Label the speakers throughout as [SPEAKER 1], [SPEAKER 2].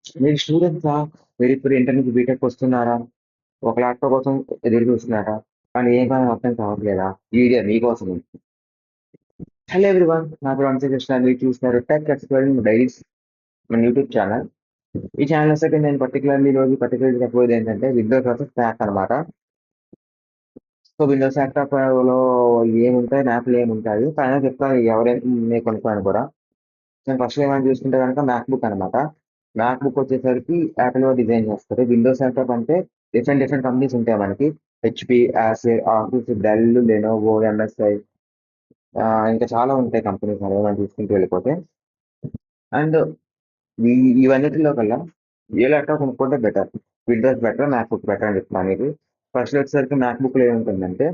[SPEAKER 1] మీరు స్టూడెంట్సా? మీరిప్పుడు ఇంటర్ నుంచి బీటెక్ వస్తున్నారా? ఒక ల్యాప్‌టాప్ కోసం ఎదురు చూస్తున్నారా? కానీ ఏం పని అర్థం కావట్లేదా? ఈ వీడియో మీకోసమే. Hello everyone. నా పేరు వంశీ కృష్ణ. మీరు చూస్తున్నారు టెక్ ఎక్స్‌ప్లోరింగ్ డైరీస్ మన యూట్యూబ్ ఛానల్. ఈ ఛానల్ వచ్చాక నేను పర్టిక్యులర్‌గా చెప్పబోయేది ఏంటంటే విండోస్ వర్సెస్ మ్యాక్ అనమాట. సో విండోస్ ల్యాప్‌టాప్‌లో ఏముంటాయి, మ్యాక్‌లో ఏముంటాయి. ఫైనల్‌గా చెప్తాను ఎవరైనా కొనుక్కోని కూడా. నేను ఫస్ట్ ఏమైనా చూసుకుంటే కనుక మ్యాక్‌బుక్ అనమాట. మ్యాక్‌బుక్ వచ్చేసరికి యాపిల్ వాళ్ళు డిజైన్ చేస్తారు. విండోస్ ల్యాప్‌టాప్ అంటే డిఫరెంట్ డిఫరెంట్ కంపెనీస్ ఉంటాయి మనకి. HP, Acer, Asus, Dell, Lenovo, MSI, ఇంకా చాలా ఉంటాయి కంపెనీస్ అనేవి మనం చూసుకుంటూ వెళ్ళిపోతే. అండ్ ఈ ఇవన్నిటిలో కల్లా ఏ ల్యాప్‌టాప్ కొనుక్కుంటే బెటర్? విండోస్ బెటరా? మ్యాక్‌బుక్ బెటరా అని చెప్తాను మీకు. ఫస్ట్ వచ్చేసరికి మ్యాక్‌బుక్‌లో ఏముంటుందంటే,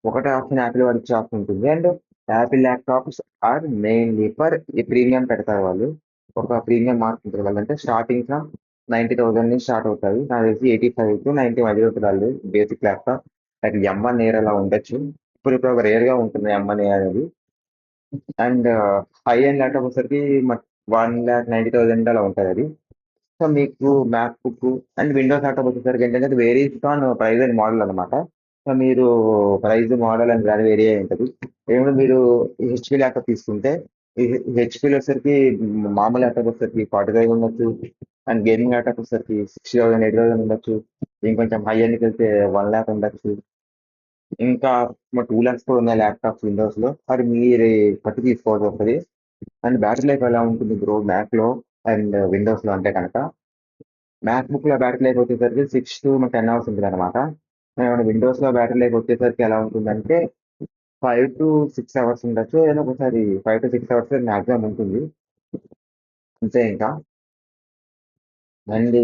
[SPEAKER 1] ఒకటే ఆప్షన్ యాపిల్ వాడి ఇచ్చే ఆప్షన్ ఉంటుంది. And Apple laptops are mainly for ఈ ప్రీమియం పెడతారు వాళ్ళు. ఒక ప్రీమియం మార్క్ ఉంటది వాళ్ళంటే స్టార్టింగ్ ఫ్రమ్ 90,000 నుంచి స్టార్ట్ అవుతాయి. నాకు తెలిసి 85-90 మధ్యలో ఉంటది ఆళ్ళది బేసిక్ ల్యాప్‌టాప్. లైక్ ఎమ్1 ఎయిర్ అలా ఉండొచ్చు. ఇప్పుడు రేర్‌గా ఉంటుంది ఎమ్1 ఎయిర్ అనేది. అండ్ హై ఎండ్ ల్యాప్‌టాప్ వచ్చేసరికి 1,90,000 అలా ఉంటదది. సో మీకు మ్యాక్‌బుక్ అండ్ విండోస్ ల్యాప్‌టాప్ వచ్చేసరికి ఏంటంటే అది varies on price and model అనమాట. సో మీరు ప్రైస్, మోడల్ అని దాని వేరీ అయి ఉంటది. ఏమైనా మీరు హెచ్‌పీ ల్యాప్‌టాప్ తీసుకుంటే ఈ హెచ్‌పీలో వచ్చేసరికి మామూలు ల్యాప్‌టాప్ వచ్చేసరికి 45 ఉండొచ్చు. అండ్ గేమింగ్ ల్యాప్‌టాప్ వచ్చేసరికి 60,000, 80,000 ఉండొచ్చు. ఇంకొంచెం హై ఎండ్‌కెళ్తే 1,00,000 ఉండొచ్చు. ఇంకా 2,00,000 కూడా ఉన్నాయి ల్యాప్‌టాప్స్ విండోస్‌లో. అది మీరు బట్టి తీసుకోవాల్సి వస్తది. అండ్ బ్యాటరీ లైఫ్ ఎలా ఉంటుంది బ్రో మ్యాక్‌లో అండ్ విండోస్‌లో అంటే గనక మ్యాక్‌బుక్‌లో బ్యాటరీ లైఫ్ వచ్చేసరికి 6-10 అవర్స్ ఉంటదనమాట. విండోస్‌లో బ్యాటరీ లైఫ్ వచ్చేసరికి ఎలా ఉంటుందంటే 5-6 అవర్స్ ఉండొచ్చు. ఏదైనా ఒకసారి 5-6 అవర్స్ మాక్సిమం ఉంటుంది. అంతే ఇంకా. And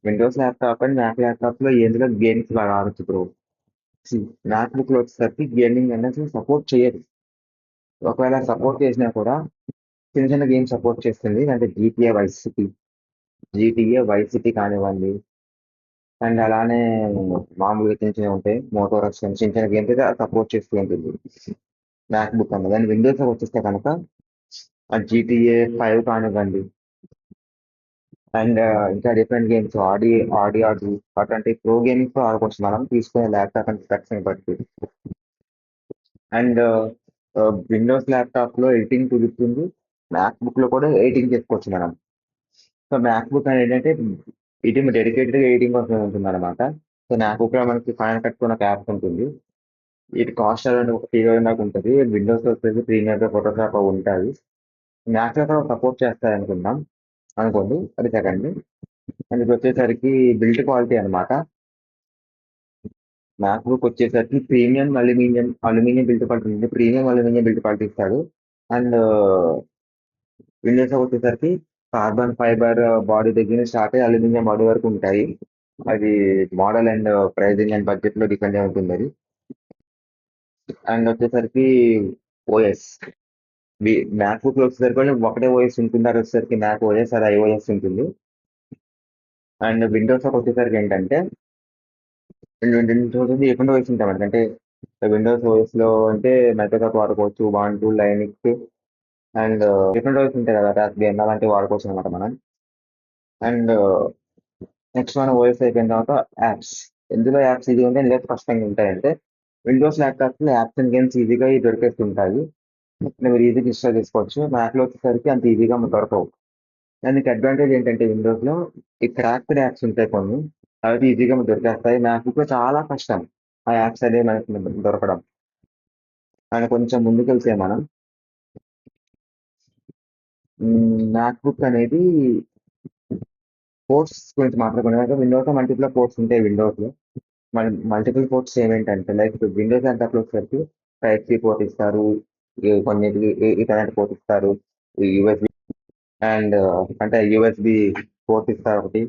[SPEAKER 1] Windows laptop and Mac ల్యాప్‌టాప్‌లో ఎందులో గేమ్స్ బాగా ఆడొచ్చు బ్రో. సీ మ్యాక్‌బుక్‌లో వచ్చేసరికి గేమింగ్ అనేది సపోర్ట్ చేయదు. ఒకవేళ సపోర్ట్ చేసినా కూడా చిన్న చిన్న గేమ్స్ సపోర్ట్ చేస్తుంది. అంటే జీటీఏ వైస్ సిటీ కానివ్వండి, అండ్ అలానే మామూలుగా చిన్న చిన్నవి ఉంటాయి. మోటార్ చిన్న చిన్న గేమ్స్ అయితే సపోర్ట్ చేస్తూ ఉంటుంది మ్యాక్‌బుక్ అన్నది. అండ్ విండోస్‌లోకి వచ్చేస్తే కనుక జీటీఏ 5 కానివ్వండి, అండ్ ఇంకా డిఫరెంట్ గేమ్స్ ఆడి అటువంటి ప్రో గేమ్స్ ఆడుకోవచ్చు మనం తీసుకునే ల్యాప్‌టాప్ అండ్ స్పెక్స్‌ని బట్టి. అండ్ విండోస్ ల్యాప్‌టాప్‌లో ఎడిటింగ్ కుదురుతుంది. మ్యాక్‌బుక్‌లో కూడా ఎడిటింగ్ చేసుకోవచ్చు మనం. సో మ్యాక్‌బుక్ అనేది ఏంటంటే ఎడిటింగ్ డెడికేటెడ్‌గా ఎడిటింగ్ కోసమే ఉంటుందన్నమాట. సో మ్యాక్‌బుక్‌లో మనకి ఫైనల్ కట్ అని ఒక యాప్ ఉంటుంది. ఇది కాస్ట్ అరౌండ్ ఒక 3000 దాకా ఉంటది. విండోస్‌లో వచ్చేసి ప్రీమియర్‌గా ఫోటోషాప్ అవి ఉంటాయి. మ్యాక్‌లో కూడా సపోర్ట్ చేస్తాయనుకుందాం. అనుకోండి. అది సెకండ్. అండ్ ఇదొచ్చేసరికి బిల్డ్ క్వాలిటీ అన్నమాట. మ్యాక్‌బుక్ వచ్చేసరికి ప్రీమియం అల్యూమినియం బిల్డ్ క్వాలిటీ ఉంటుంది. ప్రీమియం అల్యూమినియం బిల్డ్ క్వాలిటీ ఇస్తాడు. అండ్ విండోస్‌లో వచ్చేసరికి కార్బన్ ఫైబర్ బాడీ దగ్గర నుంచి స్టార్ట్ అయ్యి అల్యూమినియం బాడీ వరకు ఉంటాయి. అది మోడల్ అండ్ ప్రైజింగ్ అండ్ బడ్జెట్‌లో డిపెండ్ అయి ఉంటుందది. అండ్ వచ్చేసరికి ఓఎస్. వి మ్యాక్‌బుక్‌లో వచ్చేసరికి ఒకటే ఓఎస్ ఉంటుంది. అది వచ్చేసరికి మ్యాక్ ఓఎస్, అది ఐఓఎస్ ఉంటుంది. అండ్ విండోస్‌లోకి వచ్చేసరికి ఏంటంటే రెండు డిఫరెంట్ ఓఎస్ ఉంటాయి మనకి. అంటే విండోస్ ఓఎస్‌లో అంటే మైక్రోసాఫ్ట్ వాడుకోవచ్చు. Ubuntu, Linux and different OS ఉంటాయి కదా! రాస్బెర్రీ అలాంటివి వాడుకోవచ్చు అన్నమాట మనం. అండ్ నెక్స్ట్ మనం ఓఎస్ అయిపోయిన తర్వాత యాప్స్. ఎందులో యాప్స్ ఈజీగా ఉంటాయి, ఎందులో కష్టంగా ఉంటాయంటే విండోస్ ల్యాప్‌టాప్స్‌లో యాప్స్ అండ్ గేమ్స్ ఈజీగా దొరికేస్తుంటాయి. మీరు ఈజీగా ఇన్‌స్టాల్ చేసుకోవచ్చు. మ్యాక్‌లో వచ్చేసరికి అంత ఈజీగా దొరకవు. దానికి అడ్వాంటేజ్ ఏంటంటే విండోస్‌లో ఈ క్రాక్డ్ యాప్స్ ఉంటాయి కొన్ని. అవి ఈజీగా మనకు దొరికేస్తాయి. మ్యాక్‌బుక్‌లో చాలా కష్టం. ఆ యాప్స్ అనేవి మనకి దొరకడం. అండ్ కొంచెం ముందుకెళ్తే మనం మ్యాక్‌బుక్ అనేది పోర్ట్స్ గురించి మాట్లాడుకున్నాక విండోస్‌లో మల్టిపుల్ పోర్ట్స్ ఉంటాయి విండోస్‌లో. మల్టిపుల్ పోర్ట్స్ ఏమేంటంటే లైక్ విండోస్ ల్యాప్‌టాప్‌లో వచ్చేసరికి టైప్ సి పోర్ట్ ఇస్తారు. కొన్నిటికి ఈథర్నెట్ పోర్ట్ ఇస్తారు. యూఎస్‌బి అండ్ అంటే యూఎస్‌బి పోర్ట్ ఇస్తారు ఒకటి.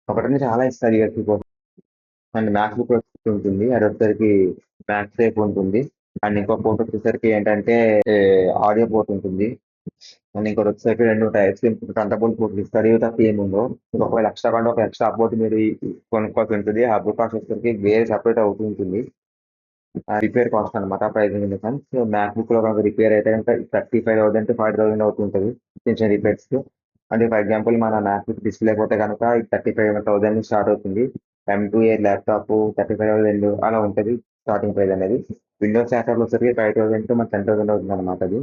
[SPEAKER 1] ఒకటని చాలా ఇస్తారు యూఎస్‌బి పోర్ట్. అండ్ మ్యాక్‌బుక్ ఉంటుంది. అది వచ్చేసరికి మ్యాక్సేఫ్ ఉంటుంది. అండ్ ఇంకో పోర్ట్ వచ్చేసరికి ఏంటంటే ఆడియో పోర్ట్ ఉంటుంది. అండ్ ఇంకోటి వచ్చేసరికి 2 టైప్స్ కంట్రోల్ పోర్ట్లు ఇస్తారు. ఇవి తప్ప ఏముండవు. మీకు ఒకవేళ ఎక్స్ట్రా కంటే ఒక ఎక్స్ట్రా పోర్ట్ మీరు కొనుక్కోవాల్సి ఉంటుంది. ఆ హబ్ కాస్ట్ వచ్చేసరికి వేరే సెపరేట్ అవుతూ ఉంటుంది. రిపేర్ కాస్ట్ అనమాట ప్రైజింగ్ ఇన్ ద సెన్స్ మ్యాక్‌బుక్‌లో కనుక రిపేర్ అయితే కనుక 35,000 to 40,000 అవుతుంటది. చిన్న చిన్న రిపేర్స్‌కి. అంటే ఫర్ ఎగ్జాంపుల్ మన మ్యాక్బుక్ డిస్ప్లే పోతే కనుక 35,000 నుంచి స్టార్ట్ అవుతుంది. M2A ల్యాప్టాప్ 35,000 అలా ఉంటుంది స్టార్టింగ్ ప్రైస్ అనేది. విండోస్ ల్యాప్టాప్ వచ్చేసరికి 5,000 టు మన 10,000 అవుతుంది అనమాట అది.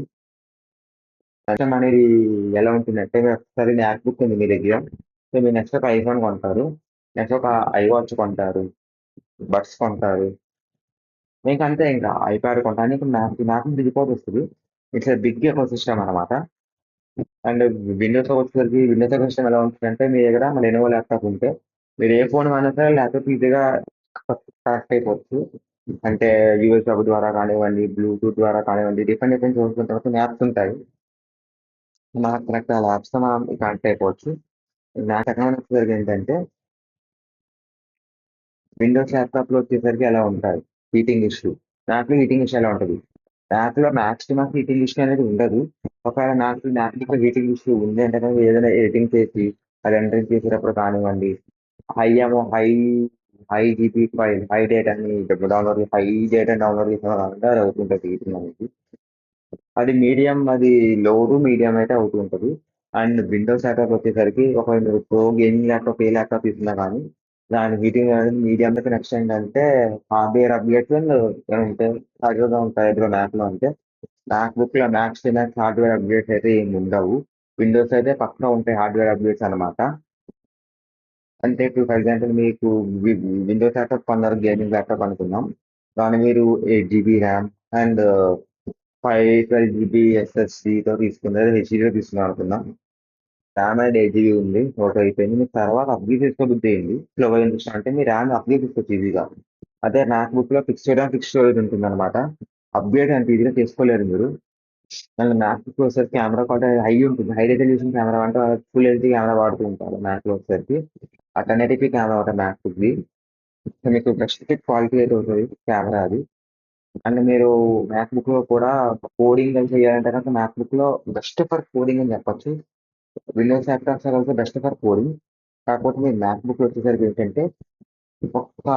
[SPEAKER 1] సిస్టమ్ అనేది ఎలా ఉంటుందంటే మీరు ఒకసారి మ్యాక్బుక్ ఉంది మీ దగ్గర. సో మీరు నెక్స్ట్ ఒక ఐఫోన్ కొంటారు. నెక్స్ట్ ఒక ఐవాచ్ కొంటారు. బడ్స్ కొంటారు. మీకు అంతే ఇంకా ఐప్యాడ్ కొంటారు. ఇప్పుడు నాకు దిగిపోతే వస్తుంది. ఇట్స్ బిగ్ ఎకో సిస్టమ్ అనమాట. అండ్ విండోస్ వచ్చేసరికి విండోస్ ఎకో సిస్టమ్ ఎలా ఉంటుందంటే మీ దగ్గర మన లెనోవో ల్యాప్టాప్ ఉంటే మీరు ఏ ఫోన్ వాడినా సరే ల్యాప్టాప్ ఈజీగా కనెక్ట్ అయిపోవచ్చు. అంటే యూఎస్ హబ్ ద్వారా కానివ్వండి, బ్లూటూత్ ద్వారా కానివ్వండి, డిఫరెంట్ డిఫరెంట్ సోర్స్ తర్వాత యాప్స్ ఉంటాయి. మనకు కరెక్ట్ ఆ యాప్స్తో మనం కనెక్ట్ అయిపోవచ్చు. నా టెక్నాలజీ వచ్చేసరికి ఏంటంటే విండోస్ ల్యాప్టాప్లో వచ్చేసరికి ఎలా ఉంటాయి హీటింగ్ ఇష్యూ. నాకు హీటింగ్ ఇష్యూ ఎలా ఉంటుంది. మ్యాక్లో మ్యాక్సిమం హీటింగ్ ఇష్యూ అనేది ఉండదు. ఒకవేళ మ్యాక్లో హీటింగ్ ఇష్యూ ఉంది అంటే కనుక ఏదైనా ఎడిటింగ్ చేసి అది ఎంట్రీ చేసేటప్పుడు కానివ్వండి, high high GB file high డేటాని హై డేటా డౌన్లోడ్ చేసిన అది అవుతుంటుంది హీటింగ్ అనేది. అది మీడియం, అది లో టు మీడియం అయితే అవుతుంటుంది. అండ్ విండోస్ ల్యాప్టాప్ వచ్చేసరికి ఒక మీరు ప్రో గేమింగ్ ల్యాప్టాప్ ఏ ల్యాప్టాప్ తీసుకున్నా కానీ దాని హీటింగ్ అనేది మీడియం. నెక్స్ట్ ఏంటంటే హార్డ్వేర్ అప్డేట్స్ ఉంటాయి సరిగ్గా ఉంటాయి ఇప్పుడు మ్యాక్లో అంటే. మ్యాక్బుక్లో max to max hardware updates అయితే ఏమి ఉండవు. విండోస్ అయితే పక్కా ఉంటాయి హార్డ్వేర్ అప్డేట్స్ అనమాట. అంటే ఇప్పుడు ఫర్ ఎగ్జాంపుల్ మీకు విండోస్ ల్యాప్టాప్ కొన్నారు గేమింగ్ ల్యాప్టాప్ అనుకుందాం. దాన్ని మీరు 8 GB ర్యామ్ అండ్ 512 GB SSDతో తీసుకున్నారు, హెచ్డీతో తీసుకున్నారు అనుకుందాం. ర్యామ్ అండ్ 8 GB ఉంది, ఓకే అయిపోయింది. మీరు తర్వాత అప్గ్రేడ్ చేసుకోబుద్ది అయింది స్లో అంటే మీ ర్యామ్ అప్గ్రేడ్ చేసుకోవచ్చు ఈజీగా. అదే మ్యాక్బుక్ లో ఫిక్స్డ్ ర్యామ్ ఫిక్స్ స్టోరేజ్ ఉంటుంది అనమాట. అప్గ్రేడ్ అంత ఈజీగా చేసుకోలేరు మీరు. అండ్ మ్యాక్బుక్ వచ్చేసరికి కెమెరా కూడా హై ఉంటుంది, హై రెజల్యూషన్ కెమెరా అంటే ఫుల్ హెచ్డీ కెమెరా వాడుతూ ఉంటారు మ్యాక్ లో వచ్చేసరికి. ఆ 1080p కెమెరా ఉంటుంది మ్యాక్బుక్ ది. సో మీకు బెస్ట్ ఫిట్ క్వాలిటీ అయితే అవుతుంది కెమెరా అది. అండ్ మీరు మ్యాక్బుక్ లో కూడా కోడింగ్ అని చేయాలంటే కనుక మ్యాక్బుక్ లో బెస్ట్ ఫర్ కోడింగ్ అని చెప్పొచ్చు. Windows laptops also best for coding. కాకపోతే మీరు మ్యాక్బుక్ వచ్చేసరికి ఏంటంటే ఒక్క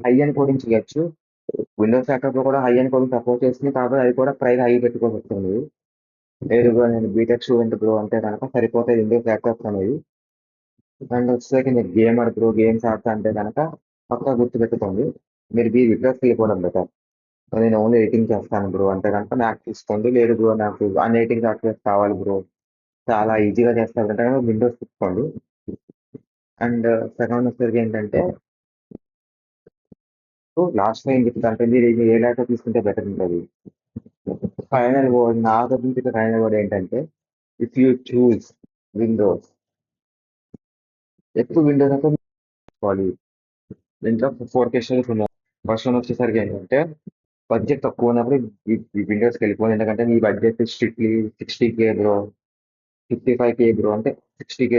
[SPEAKER 1] హై అండ్ కోడింగ్ చేయొచ్చు. విండోస్ ల్యాప్టాప్ లో కూడా హై అండ్ కోడింగ్ సపోర్ట్ చేస్తుంది, కాబట్టి అది కూడా ప్రైస్ హై పెట్టుకోవాల్సి వస్తుంది. లేదు బ్రో నేను బీటెక్ స్టూడెంట్ బ్రో అంటే కనుక సరిపోతాయి విండోస్ ల్యాప్టాప్స్ అనేది. అండ్ వచ్చేసరికి మీరు గేమర్ బ్రో గేమ్స్ ఆడతా అంటే కనుక పక్కా గుర్తుపెట్టుకోండి మీరు విండోస్కి వెళ్ళిపోవడం బెటర్. నేను ఓన్లీ ఎడిటింగ్ చేస్తాను బ్రో అంటే కనుక మ్యాక్ తీసుకోండి. లేదు బ్రో నాకు అన్ ఎడిటింగ్ సాఫ్ట్వేర్ కావాలి బ్రో చాలా ఈజీగా చేస్తారు అంటే విండోస్ తీసుకోండి. అండ్ సెకండ్ వచ్చేసరికి ఏంటంటే లాస్ట్ లో ఏం చెప్తా అంటే మీరు ఏ ల్యాప్టాప్ తీసుకుంటే బెటర్ ఉంటుంది. ఫైనల్ వర్డ్ నా తరఫు ఫైనల్ వర్డ్ ఏంటంటే ఇఫ్ యూ చూస్ విండోస్, ఎక్కువ విండోస్ అంటే తీసుకోవాలి. దీంట్లో 4K స్టోరేజ్ ఉన్నాయి. ఫస్ట్ వన్ వచ్చేసరికి ఏంటంటే బడ్జెట్ తక్కువ ఉన్నప్పుడు ఈ విండోస్కి వెళ్ళిపోయింది. ఎందుకంటే మీ budget strictly 60K bro, 55K bro అంటే 60K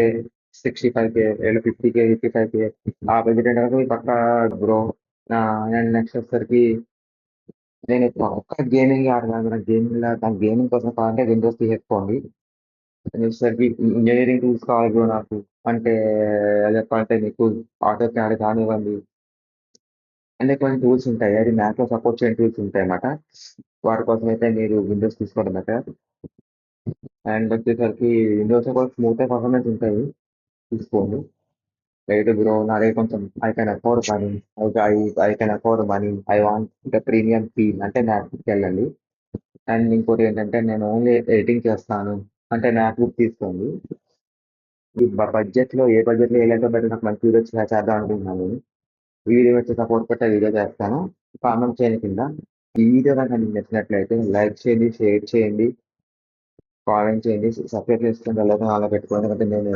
[SPEAKER 1] 65K లేదా 50K 55K ఆ బడ్జెట్ అంటే కనుక మీరు పక్కా బ్రో. అండ్ నెక్స్ట్ వచ్చేసరికి నేను ఒక్క గేమింగ్ ఆడతాను గేమింగ్ కోసం కావాలంటే విండోస్ తీసేసుకోండి. వచ్చేసరికి ఇంజనీరింగ్ టూల్స్ కావాలి బ్రో నాకు అంటే చెప్పాలంటే మీకు ఆటో క్యాడ్ కానివ్వండి అంటే కొన్ని టూల్స్ ఉంటాయి అది మ్యాథ్లో సపోర్ట్ చేయని టూల్స్ ఉంటాయి అన్నమాట. వాటి కోసం అయితే మీరు విండోస్ తీసుకోవడం బెటర్. అండ్ వచ్చేసరికి విండోస్ కూడా స్మూత్ పర్ఫార్మెన్స్ ఉంటాయి తీసుకోండి. లేదు బ్రో నా దగ్గర కొంచెం I can afford money, I can afford money, I want the premium feel అంటే మ్యాక్బుక్ వెళ్ళండి. అండ్ ఇంకోటి ఏంటంటే నేను ఓన్లీ ఎడిటింగ్ చేస్తాను అంటే మ్యాక్బుక్ తీసుకోండి. ఈ బడ్జెట్లో ఏ బడ్జెట్లో ఏ ల్యాప్టాప్ అయితే నాకు మంచి వీడియో చేద్దాం అనుకుంటున్నాను. వీడియో వచ్చి సపోర్ట్ పెట్టే వీడియో చేస్తాను. కామెంట్ చేయండి కింద. ఈ వీడియో కనుక మీకు నచ్చినట్లయితే లైక్ చేయండి, షేర్ చేయండి, కామెంట్ చేయండి, సబ్స్క్రైబ్ చేసుకుని వెళ్ళడం అలా పెట్టుకోండి. ఎందుకంటే నేను